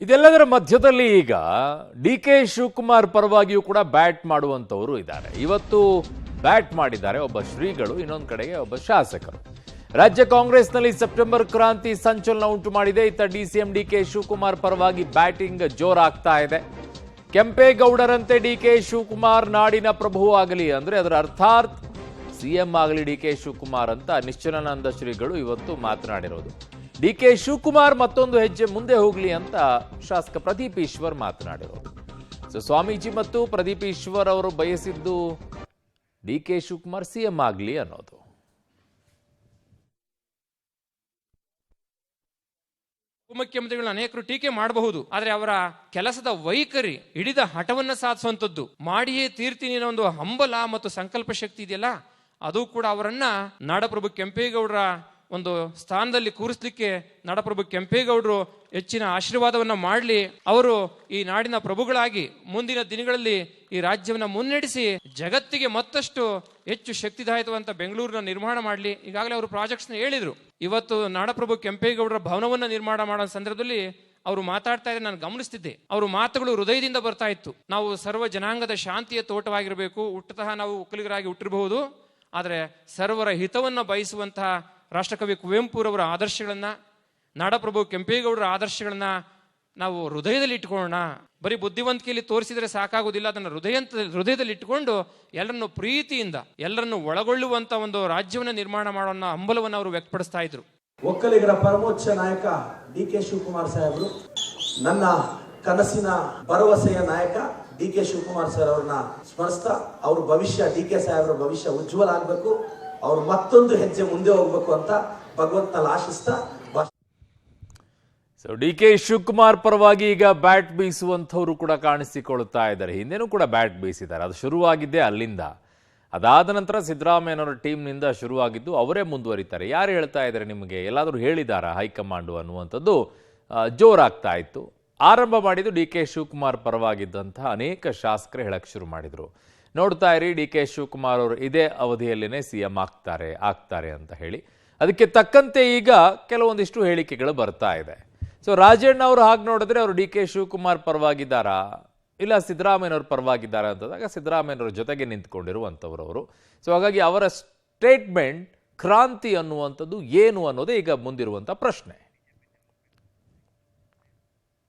ಇದೆಲ್ಲದರ ಮಧ್ಯದಲ್ಲಿ ಈಗ ಡಿ.ಕೆ. ಶಿವಕುಮಾರ್ ಪರವಾಗಿಯೂ ಕೂಡ ಬ್ಯಾಟ್ ಮಾಡುವಂತವರು ಇದ್ದಾರೆ. ಇವತ್ತು ಬ್ಯಾಟ್ ಮಾಡಿದ್ದಾರೆ ಒಬ್ಬ ಶ್ರೀಗಳು, ಇನ್ನೊಂದು ಕಡೆಗೆ ಒಬ್ಬ ಶಾಸಕರು. ರಾಜ್ಯ ಕಾಂಗ್ರೆಸ್ನಲ್ಲಿ ಸೆಪ್ಟೆಂಬರ್ ಕ್ರಾಂತಿ ಸಂಚಲನ ಉಂಟು ಮಾಡಿದೆ. ಇತ್ತ ಡಿ.ಸಿ.ಎಂ ಡಿ.ಕೆ. ಶಿವಕುಮಾರ್ ಪರವಾಗಿ ಬ್ಯಾಟಿಂಗ್ ಜೋರಾಗ್ತಾ ಇದೆ. ಕೆಂಪೇಗೌಡರಂತೆ ಡಿ.ಕೆ. ಶಿವಕುಮಾರ್ ನಾಡಿನ ಪ್ರಭು ಆಗಲಿ, ಅಂದ್ರೆ ಅದರ ಅರ್ಥಾತ್ ಸಿಎಂ ಆಗಲಿ ಡಿ.ಕೆ. ಶಿವಕುಮಾರ್ ಅಂತ ನಿಶ್ಚಲಾನಂದ ಶ್ರೀಗಳು ಇವತ್ತು ಮಾತನಾಡಿರೋದು. ಡಿ.ಕೆ. ಶಿವಕುಮಾರ್ ಮತ್ತೊಂದು ಹೆಜ್ಜೆ ಮುಂದೆ ಹೋಗಲಿ ಅಂತ ಶಾಸಕ ಪ್ರದೀಪ್ ಈಶ್ವರ್ ಮಾತನಾಡಿರೋದು. ಸ್ವಾಮೀಜಿ ಮತ್ತು ಪ್ರದೀಪ್ ಈಶ್ವರ್ ಅವರು ಬಯಸಿದ್ದು ಡಿ.ಕೆ. ಶಿವಕುಮಾರ್ ಸಿಎಂ ಆಗಲಿ ಅನ್ನೋದು. ಉಪಮುಖ್ಯಮಂತ್ರಿಗಳನ್ನ ಅನೇಕರು ಟೀಕೆ ಮಾಡಬಹುದು, ಆದರೆ ಅವರ ಕೆಲಸದ ವೈಖರಿ, ಹಿಡಿದ ಹಠವನ್ನ ಸಾಧಿಸುವಂಥದ್ದು, ಮಾಡಿಯೇ ತೀರ್ತೀನಿ ಅನ್ನೋ ಒಂದು ಹಂಬಲ ಮತ್ತು ಸಂಕಲ್ಪ ಶಕ್ತಿ ಇದೆಯಲ್ಲ, ಅದು ಕೂಡ ಅವರನ್ನ ನಾಡಪ್ರಭು ಕೆಂಪೇಗೌಡರ ಒಂದು ಸ್ಥಾನದಲ್ಲಿ ಕೂರಿಸಲಿಕ್ಕೆ ನಾಡಪ್ರಭು ಕೆಂಪೇಗೌಡರು ಹೆಚ್ಚಿನ ಆಶೀರ್ವಾದವನ್ನ ಮಾಡಲಿ, ಅವರು ಈ ನಾಡಿನ ಪ್ರಭುಗಳಾಗಿ ಮುಂದಿನ ದಿನಗಳಲ್ಲಿ ಈ ರಾಜ್ಯವನ್ನ ಮುನ್ನಡೆಸಿ ಜಗತ್ತಿಗೆ ಮತ್ತಷ್ಟು ಹೆಚ್ಚು ಶಕ್ತಿದಾಯಕವಂತ ಬೆಂಗಳೂರಿನ ನಿರ್ಮಾಣ ಮಾಡಲಿ. ಈಗಾಗಲೇ ಅವರು ಪ್ರಾಜೆಕ್ಟ್ಸ್ ಹೇಳಿದ್ರು. ಇವತ್ತು ನಾಡಪ್ರಭು ಕೆಂಪೇಗೌಡರ ಭವನವನ್ನ ನಿರ್ಮಾಣ ಮಾಡೋ ಸಂದರ್ಭದಲ್ಲಿ ಅವರು ಮಾತಾಡ್ತಾ ಇದ್ರೆ ನಾನು ಗಮನಿಸ್ತಿದ್ದೆ. ಅವರು ಮಾತುಗಳು ಹೃದಯದಿಂದ ಬರ್ತಾ ಇತ್ತು. ನಾವು ಸರ್ವ ಜನಾಂಗದ ಶಾಂತಿಯ ತೋಟವಾಗಿರಬೇಕು, ಹುಟ್ಟತಃ ನಾವು ಒಕ್ಕಲಿಗರಾಗಿ ಹುಟ್ಟಿರಬಹುದು, ಆದರೆ ಸರ್ವರ ಹಿತವನ್ನ ಬಯಸುವಂತಹ ರಾಷ್ಟ್ರಕವಿ ಕುವೆಂಪುರವರ ಆದರ್ಶಗಳನ್ನ, ನಾಡಪ್ರಭು ಕೆಂಪೇಗೌಡರ ಆದರ್ಶಗಳನ್ನ ನಾವು ಹೃದಯದಲ್ಲಿ ಇಟ್ಕೊಳ್ಳೋಣ. ಬರೀ ಬುದ್ಧಿವಂತಿಕೆಯಲ್ಲಿ ತೋರಿಸಿದ್ರೆ ಸಾಕಾಗೋದಿಲ್ಲ, ಅದನ್ನು ಹೃದಯದಲ್ಲಿ ಇಟ್ಟುಕೊಂಡು ಎಲ್ಲರನ್ನು ಪ್ರೀತಿಯಿಂದ ಎಲ್ಲರನ್ನು ಒಳಗೊಳ್ಳುವಂತ ಒಂದು ರಾಜ್ಯವನ್ನ ನಿರ್ಮಾಣ ಮಾಡೋಣ ಹಂಬಲವನ್ನು ಅವರು ವ್ಯಕ್ತಪಡಿಸ್ತಾ ಇದ್ರು. ಒಕ್ಕಲಿಗರ ಪರಮೋಚ್ಚ ನಾಯಕ ಡಿ.ಕೆ. ಶಿವಕುಮಾರ್ ಸಾಹೇಬರು, ನನ್ನ ಕನಸಿನ ಭರವಸೆಯ ನಾಯಕ ಡಿ.ಕೆ. ಶಿವಕುಮಾರ್ ಸರ್ ಅವ್ರನ್ನ ಸ್ಮರಿಸ್ತಾ, ಅವ್ರ ಭವಿಷ್ಯ, ಡಿ.ಕೆ. ಸಾಹೇಬ್ರ ಭವಿಷ್ಯ ಉಜ್ವಲ ಆಗ್ಬೇಕು, ಅವ್ರು ಮತ್ತೊಂದು ಹೆಜ್ಜೆ ಮುಂದೆ ಹೋಗ್ಬೇಕು ಅಂತ ಭಗವಂತನಲ್ಲಿ ಆಶಿಸ್ತಾ. ಡಿ.ಕೆ. ಶಿವಕುಮಾರ್ ಪರವಾಗಿ ಈಗ ಬ್ಯಾಟ್ ಬೀಸುವಂಥವ್ರು ಕೂಡ ಕಾಣಿಸಿಕೊಳ್ತಾ ಇದ್ದಾರೆ. ಹಿಂದೆನೂ ಕೂಡ ಬ್ಯಾಟ್ ಬೀಸಿದ್ದಾರೆ. ಅದು ಶುರುವಾಗಿದ್ದೇ ಅಲ್ಲಿಂದ. ಅದಾದ ನಂತರ ಸಿದ್ದರಾಮಯ್ಯನವರ ಟೀಮ್ನಿಂದ ಶುರುವಾಗಿದ್ದು ಅವರೇ ಮುಂದುವರಿತಾರೆ. ಯಾರು ಹೇಳ್ತಾ ಇದ್ದಾರೆ ನಿಮಗೆ? ಎಲ್ಲಾದರೂ ಹೇಳಿದಾರಾ ಹೈಕಮಾಂಡು ಅನ್ನುವಂಥದ್ದು ಜೋರಾಗ್ತಾ ಇತ್ತು. ಆರಂಭ ಮಾಡಿದ್ದು ಡಿ.ಕೆ. ಶಿವಕುಮಾರ್ ಪರವಾಗಿದ್ದಂತಹ ಅನೇಕ ಶಾಸಕರು ಹೇಳಕ್ಕೆ ಶುರು ಮಾಡಿದರು. ನೋಡ್ತಾ ಇರಿ, ಡಿ.ಕೆ. ಶಿವಕುಮಾರ್ ಅವರು ಇದೇ ಅವಧಿಯಲ್ಲೇನೆ ಸಿಎಂ ಆಗ್ತಾರೆ ಅಂತ ಹೇಳಿ. ಅದಕ್ಕೆ ತಕ್ಕಂತೆ ಈಗ ಕೆಲವೊಂದಿಷ್ಟು ಹೇಳಿಕೆಗಳು ಬರ್ತಾ ಇದೆ. ರಾಜಣ್ಣ ಅವರು ಹಾಗೆ ನೋಡಿದ್ರೆ ಅವರು ಡಿ.ಕೆ. ಶಿವಕುಮಾರ್ ಪರವಾಗಿದ್ದಾರಾ ಇಲ್ಲ ಸಿದ್ದರಾಮಯ್ಯನವ್ರ ಪರವಾಗಿದ್ದಾರಾ ಅಂತಂದಾಗ ಸಿದ್ದರಾಮಯ್ಯನವ್ರ ಜೊತೆಗೆ ನಿಂತ್ಕೊಂಡಿರುವಂಥವ್ರು ಅವರು. ಹಾಗಾಗಿ ಅವರ ಸ್ಟೇಟ್ಮೆಂಟ್ ಕ್ರಾಂತಿ ಅನ್ನುವಂಥದ್ದು ಏನು ಅನ್ನೋದೇ ಈಗ ಮುಂದಿರುವಂಥ ಪ್ರಶ್ನೆ.